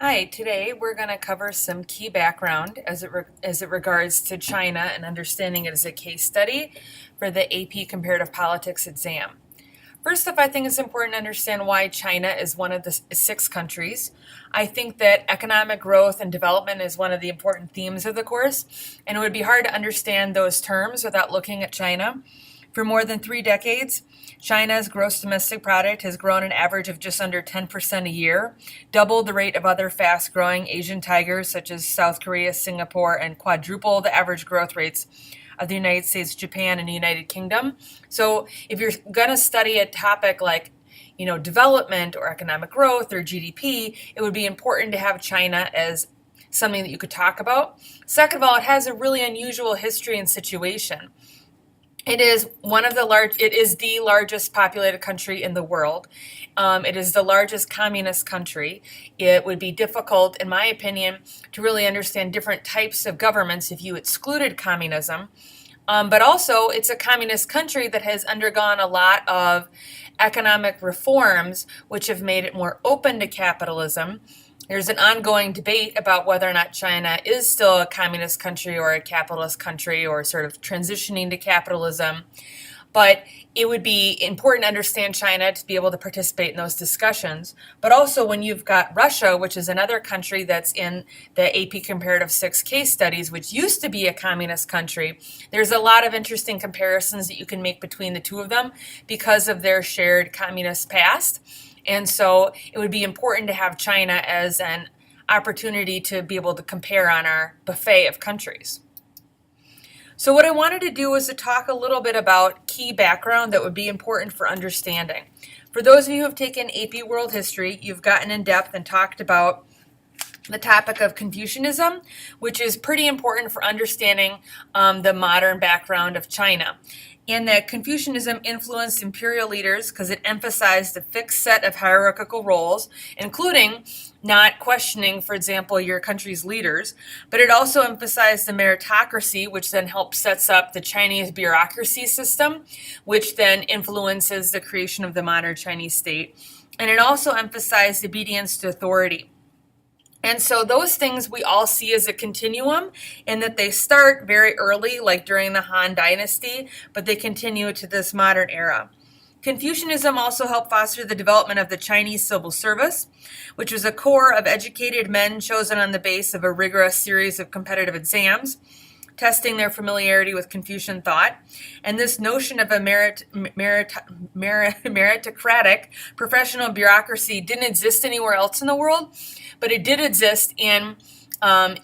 Hi, today we're going to cover some key background as it regards to China and understanding it as a case study for the AP Comparative Politics exam. First off, I think it's important to understand why China is one of the six countries. I think that economic growth and development is one of the important themes of the course, and it would be hard to understand those terms without looking at China. For more than 3 decades, China's gross domestic product has grown an average of just under 10% a year, double the rate of other fast-growing Asian tigers such as South Korea, Singapore, and quadruple the average growth rates of the United States, Japan, and the United Kingdom. So if you're going to study a topic like development or economic growth or GDP, it would be important to have China as something that you could talk about. Second of all, it has a really unusual history and situation. It is the largest populated country in the world. It is the largest communist country. It would be difficult, in my opinion, to really understand different types of governments if you excluded communism. But also, it's a communist country that has undergone a lot of economic reforms, which have made it more open to capitalism. There's an ongoing debate about whether or not China is still a communist country or a capitalist country or sort of transitioning to capitalism. But it would be important to understand China to be able to participate in those discussions. But also when you've got Russia, which is another country that's in the AP Comparative 6 case studies, which used to be a communist country, there's a lot of interesting comparisons that you can make between the two of them because of their shared communist past. And so it would be important to have China as an opportunity to be able to compare on our buffet of countries. So what I wanted to do was to talk a little bit about key background that would be important for understanding. For those of you who have taken AP World History, you've gotten in depth and talked about the topic of Confucianism, which is pretty important for understanding the modern background of China. And that Confucianism influenced imperial leaders because it emphasized a fixed set of hierarchical roles, including not questioning, for example, your country's leaders, but it also emphasized the meritocracy, which then helps sets up the Chinese bureaucracy system, which then influences the creation of the modern Chinese state. And it also emphasized obedience to authority. And so those things we all see as a continuum in that they start very early, like during the Han Dynasty, but they continue to this modern era. Confucianism also helped foster the development of the Chinese civil service, which was a corps of educated men chosen on the basis of a rigorous series of competitive exams, testing their familiarity with Confucian thought. And this notion of a meritocratic professional bureaucracy didn't exist anywhere else in the world, but it did exist in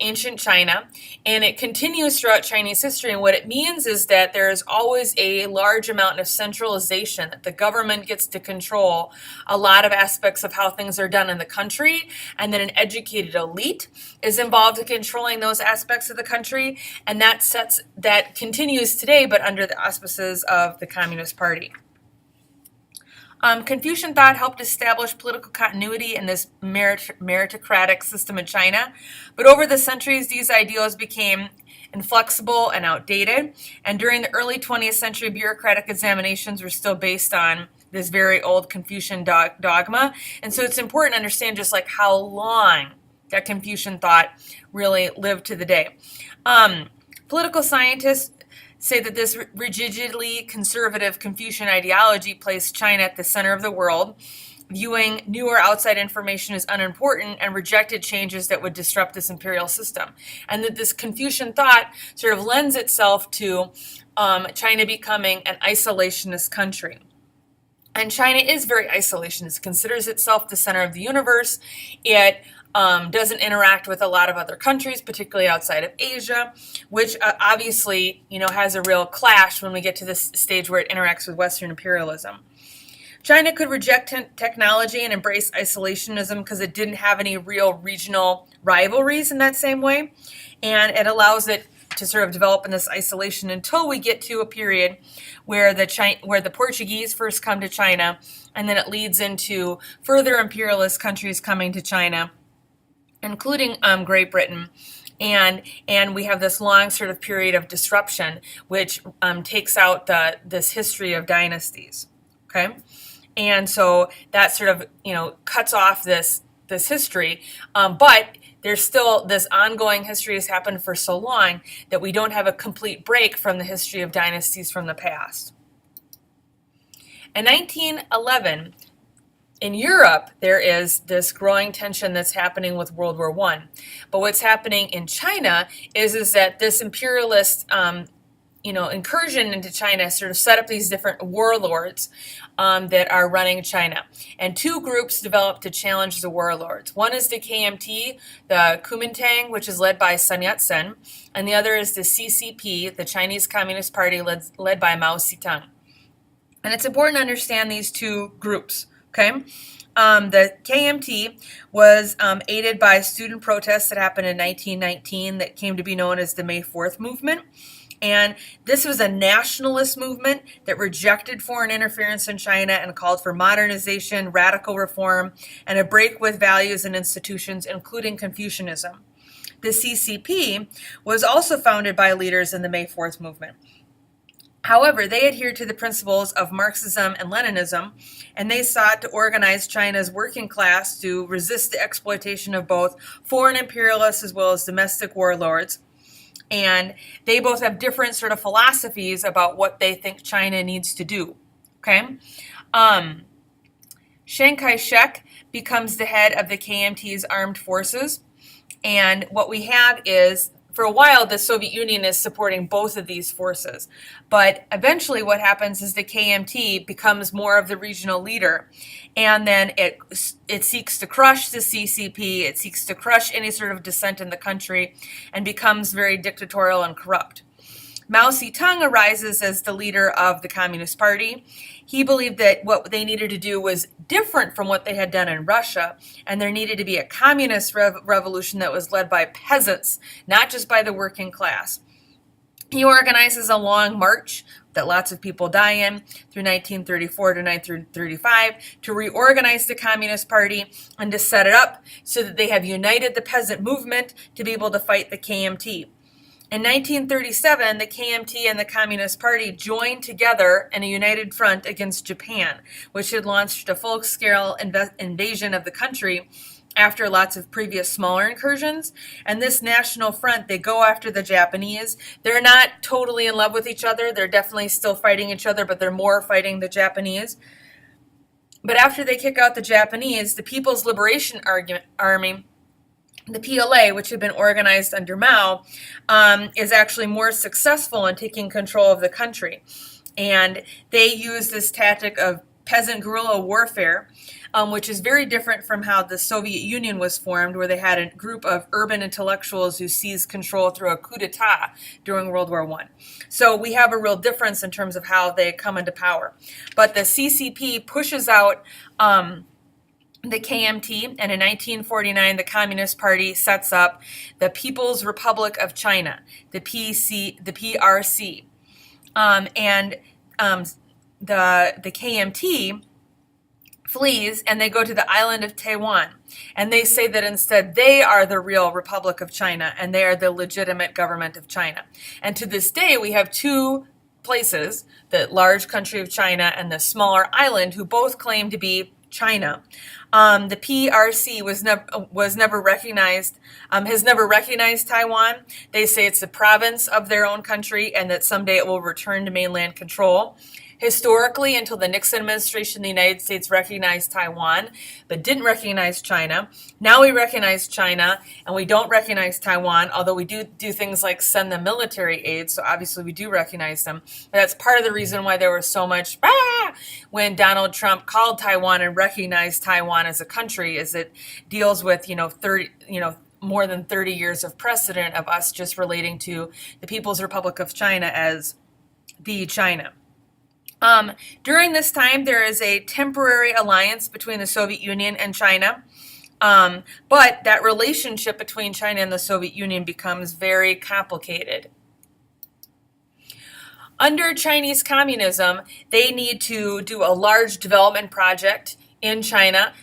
ancient China, and it continues throughout Chinese history. And what it means is that there is always a large amount of centralization, that the government gets to control a lot of aspects of how things are done in the country, and then an educated elite is involved in controlling those aspects of the country, and that continues today, but under the auspices of the Communist Party. Confucian thought helped establish political continuity in this meritocratic system in China, but over the centuries, these ideals became inflexible and outdated, and during the early 20th century, bureaucratic examinations were still based on this very old Confucian dogma, and so it's important to understand just like how long that Confucian thought really lived to the day. Political scientists say that this rigidly conservative Confucian ideology placed China at the center of the world, viewing newer outside information as unimportant and rejected changes that would disrupt this imperial system. And that this Confucian thought sort of lends itself to China becoming an isolationist country. And China is very isolationist. It considers itself the center of the universe. It doesn't interact with a lot of other countries, particularly outside of Asia, which obviously, has a real clash when we get to this stage where it interacts with Western imperialism. China could reject technology and embrace isolationism because it didn't have any real regional rivalries in that same way, and it allows it to sort of develop in this isolation until we get to a period where the Portuguese first come to China, and then it leads into further imperialist countries coming to China, including Great Britain, and we have this long sort of period of disruption, which takes out this history of dynasties. Okay, and so that sort of cuts off this this history, but there's still this ongoing history has happened for so long that we don't have a complete break from the history of dynasties from the past. In 1911, in Europe, there is this growing tension that's happening with World War I. But what's happening in China is that this imperialist incursion into China sort of set up these different warlords that are running China. And two groups developed to challenge the warlords. One is the KMT, the Kuomintang, which is led by Sun Yat-sen, and the other is the CCP, the Chinese Communist Party, led by Mao Zedong. And it's important to understand these two groups. Okay, the KMT was aided by student protests that happened in 1919 that came to be known as the May 4th movement. And this was a nationalist movement that rejected foreign interference in China and called for modernization, radical reform, and a break with values and institutions, including Confucianism. The CCP was also founded by leaders in the May 4th movement. However, they adhered to the principles of Marxism and Leninism, and they sought to organize China's working class to resist the exploitation of both foreign imperialists as well as domestic warlords. And they both have different sort of philosophies about what they think China needs to do. Okay? Chiang Kai-shek becomes the head of the KMT's armed forces, and what we have is, for a while, the Soviet Union is supporting both of these forces. But eventually what happens is the KMT becomes more of the regional leader. And then it seeks to crush the CCP. It seeks to crush any sort of dissent in the country and becomes very dictatorial and corrupt. Mao Zedong arises as the leader of the Communist Party. He believed that what they needed to do was different from what they had done in Russia, and there needed to be a communist revolution that was led by peasants, not just by the working class. He organizes a long march that lots of people die in through 1934 to 1935 to reorganize the Communist Party and to set it up so that they have united the peasant movement to be able to fight the KMT. In 1937, the KMT and the Communist Party joined together in a united front against Japan, which had launched a full-scale invasion of the country after lots of previous smaller incursions. And this national front, they go after the Japanese. They're not totally in love with each other. They're definitely still fighting each other, but they're more fighting the Japanese. But after they kick out the Japanese, the People's Liberation Army, the PLA, which had been organized under Mao, is actually more successful in taking control of the country. And they use this tactic of peasant guerrilla warfare, which is very different from how the Soviet Union was formed, where they had a group of urban intellectuals who seized control through a coup d'etat during World War I. So we have a real difference in terms of how they come into power. But the CCP pushes out the KMT, and in 1949, the Communist Party sets up the People's Republic of China, the PRC. The KMT flees, and they go to the island of Taiwan. And they say that instead they are the real Republic of China, and they are the legitimate government of China. And to this day, we have two places, the large country of China and the smaller island, who both claim to be China. The PRC was never recognized, has never recognized Taiwan. They say it's a province of their own country and that someday it will return to mainland control. Historically, until the Nixon administration, the United States recognized Taiwan, but didn't recognize China. Now we recognize China, and we don't recognize Taiwan, although we do things like send them military aid, so obviously we do recognize them. But that's part of the reason why there was so much when Donald Trump called Taiwan and recognized Taiwan as a country, is it deals with, more than 30 years of precedent of us just relating to the People's Republic of China as the China. During this time, there is a temporary alliance between the Soviet Union and China, but that relationship between China and the Soviet Union becomes very complicated. Under Chinese communism, they need to do a large development project in China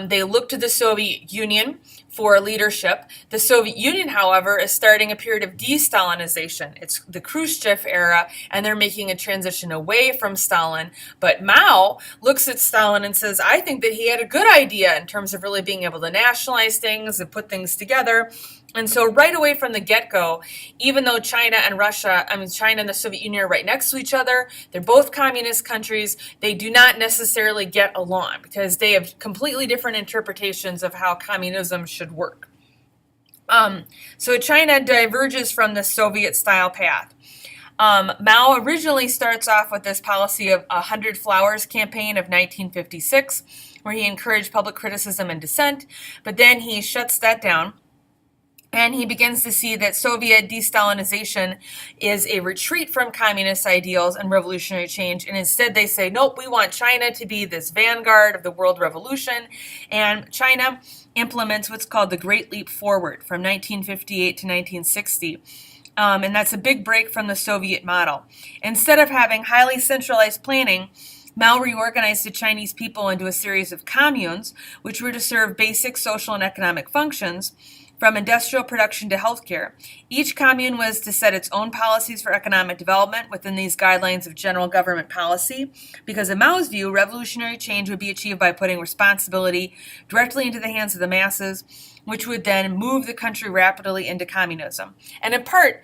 They look to the Soviet Union for leadership. The Soviet Union, however, is starting a period of de-Stalinization. It's the Khrushchev era, and they're making a transition away from Stalin. But Mao looks at Stalin and says, I think that he had a good idea in terms of really being able to nationalize things and put things together. And so right away from the get-go, even though China and the Soviet Union are right next to each other, they're both communist countries, they do not necessarily get along because they have completely different interpretations of how communism should work. So China diverges from the Soviet-style path. Mao originally starts off with this policy of 100 Flowers campaign of 1956, where he encouraged public criticism and dissent, but then he shuts that down. And he begins to see that Soviet de-Stalinization is a retreat from communist ideals and revolutionary change. And instead they say, nope, we want China to be this vanguard of the world revolution. And China implements what's called the Great Leap Forward from 1958 to 1960. And that's a big break from the Soviet model. Instead of having highly centralized planning, Mao reorganized the Chinese people into a series of communes, which were to serve basic social and economic functions, from industrial production to healthcare. Each commune was to set its own policies for economic development within these guidelines of general government policy, because in Mao's view, revolutionary change would be achieved by putting responsibility directly into the hands of the masses, which would then move the country rapidly into communism. And in part,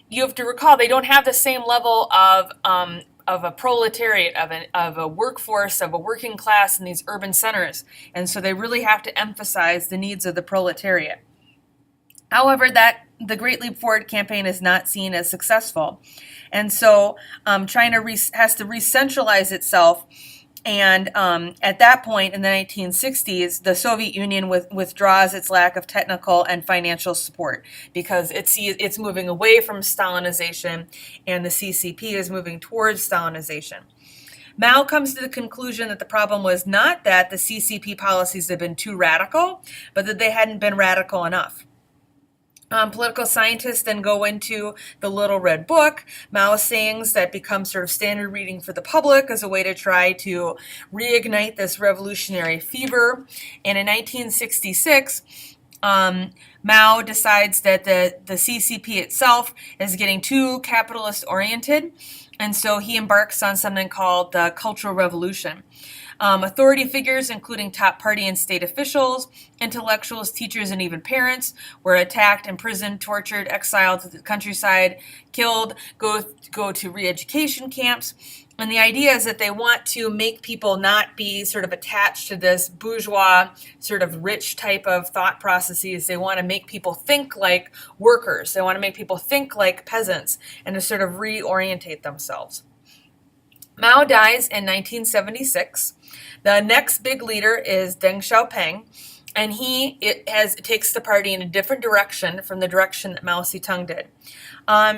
you have to recall they don't have the same level of a proletariat, of a workforce, of a working class in these urban centers. And so they really have to emphasize the needs of the proletariat. However, the Great Leap Forward campaign is not seen as successful. And so China has to re-centralize itself. And at that point in the 1960s, the Soviet Union withdraws its lack of technical and financial support because it's moving away from Stalinization, and the CCP is moving towards Stalinization. Mao comes to the conclusion that the problem was not that the CCP policies had been too radical, but that they hadn't been radical enough. Political scientists then go into the Little Red Book, Mao's sayings that become sort of standard reading for the public as a way to try to reignite this revolutionary fever. And in 1966, Mao decides that the CCP itself is getting too capitalist oriented, and so he embarks on something called the Cultural Revolution. Authority figures, including top party and state officials, intellectuals, teachers, and even parents, were attacked, imprisoned, tortured, exiled to the countryside, killed, go to re-education camps. And the idea is that they want to make people not be sort of attached to this bourgeois, sort of rich type of thought processes. They want to make people think like workers. They want to make people think like peasants and to sort of reorientate themselves. Mao dies in 1976. The next big leader is Deng Xiaoping, and he takes the party in a different direction from the direction that Mao Zedong did.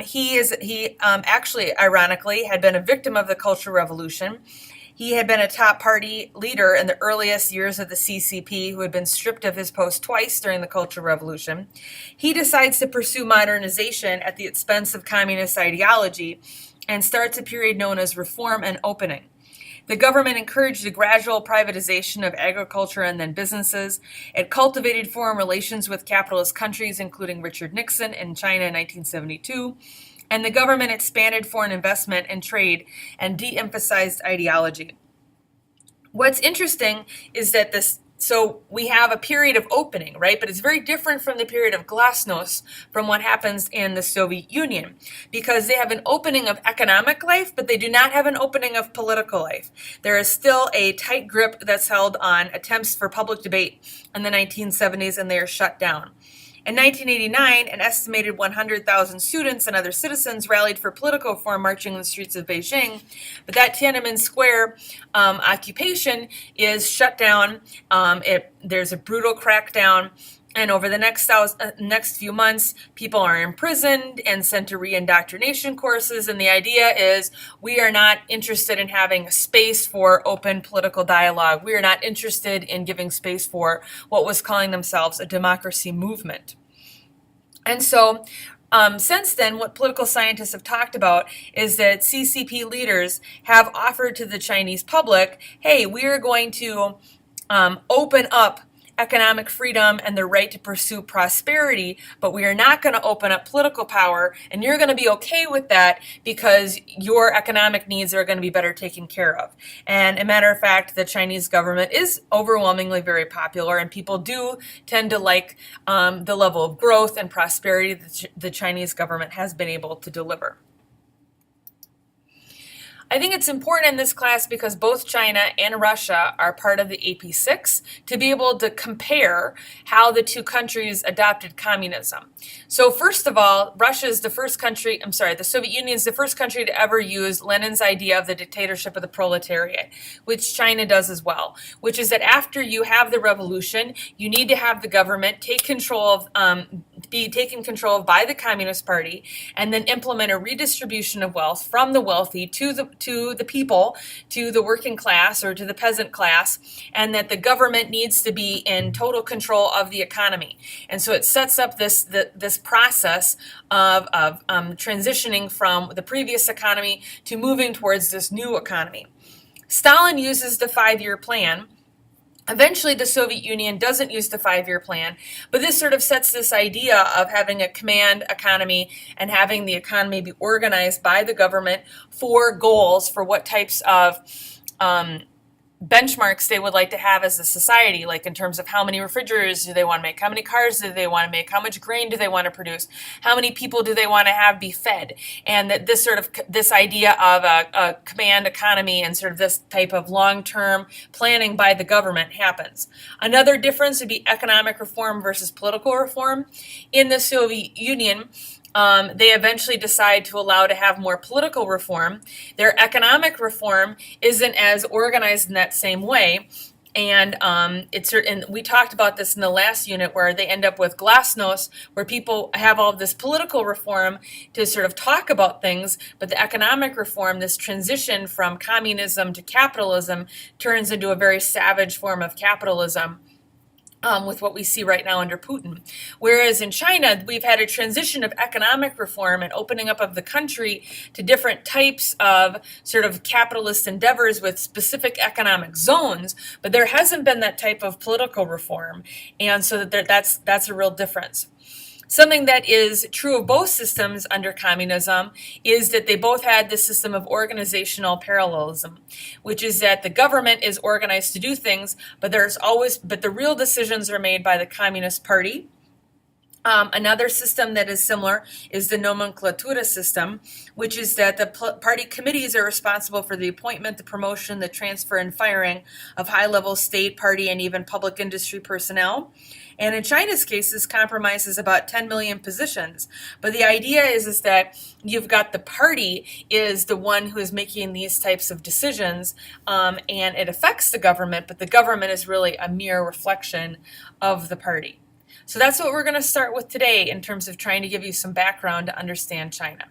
He actually, ironically, had been a victim of the Cultural Revolution. He had been a top party leader in the earliest years of the CCP who had been stripped of his post twice during the Cultural Revolution. He decides to pursue modernization at the expense of communist ideology and starts a period known as Reform and Opening. The government encouraged a gradual privatization of agriculture and then businesses. It cultivated foreign relations with capitalist countries, including Richard Nixon in China in 1972. And the government expanded foreign investment and trade and de-emphasized ideology. What's interesting is that so we have a period of opening, right? But it's very different from the period of glasnost from what happens in the Soviet Union, because they have an opening of economic life, but they do not have an opening of political life. There is still a tight grip that's held on attempts for public debate in the 1970s, and they are shut down. In 1989, an estimated 100,000 students and other citizens rallied for political reform marching in the streets of Beijing, but that Tiananmen Square occupation is shut down. There's a brutal crackdown, and over the next few months, people are imprisoned and sent to re-indoctrination courses, and the idea is we are not interested in having space for open political dialogue. We are not interested in giving space for what was calling themselves a democracy movement. And so since then, what political scientists have talked about is that CCP leaders have offered to the Chinese public, hey, we are going to open up economic freedom and the right to pursue prosperity, but we are not going to open up political power, and you're going to be okay with that because your economic needs are going to be better taken care of. And a matter of fact, the Chinese government is overwhelmingly very popular, and people do tend to like the level of growth and prosperity that the Chinese government has been able to deliver. I think it's important in this class because both China and Russia are part of the AP6 to be able to compare how the two countries adopted communism. So first of all, Russia is the first country, the Soviet Union is the first country to ever use Lenin's idea of the dictatorship of the proletariat, which China does as well, which is that after you have the revolution, you need to have the government take control of, be taken control of by the Communist Party, and then implement a redistribution of wealth from the wealthy to the people, to the working class or to the peasant class, and that the government needs to be in total control of the economy. And so it sets up this process of transitioning from the previous economy to moving towards this new economy. Stalin uses the 5-year plan. Eventually, the Soviet Union doesn't use the 5-year plan, but this sort of sets this idea of having a command economy and having the economy be organized by the government for goals for what types of benchmarks they would like to have as a society, like in terms of how many refrigerators do they want to make, how many cars do they want to make, how much grain do they want to produce, how many people do they want to have be fed, and that this idea of a command economy and sort of this type of long-term planning by the government happens. Another difference would be economic reform versus political reform. In the Soviet Union, they eventually decide to allow to have more political reform. Their economic reform isn't as organized in that same way. And we talked about this in the last unit where they end up with glasnost, where people have all of this political reform to sort of talk about things, but the economic reform, this transition from communism to capitalism, turns into a very savage form of capitalism. With what we see right now under Putin. Whereas in China, we've had a transition of economic reform and opening up of the country to different types of sort of capitalist endeavors with specific economic zones, but there hasn't been that type of political reform. And so that's a real difference. Something that is true of both systems under communism is that they both had this system of organizational parallelism, which is that the government is organized to do things, but the real decisions are made by the Communist Party. Another system that is similar is the nomenclatura system, which is that the party committees are responsible for the appointment, the promotion, the transfer, and firing of high-level state, party, and even public industry personnel. And in China's case, this compromises about 10 million positions. But the idea is that you've got the party is the one who is making these types of decisions, and it affects the government, but the government is really a mere reflection of the party. So that's what we're going to start with today in terms of trying to give you some background to understand China.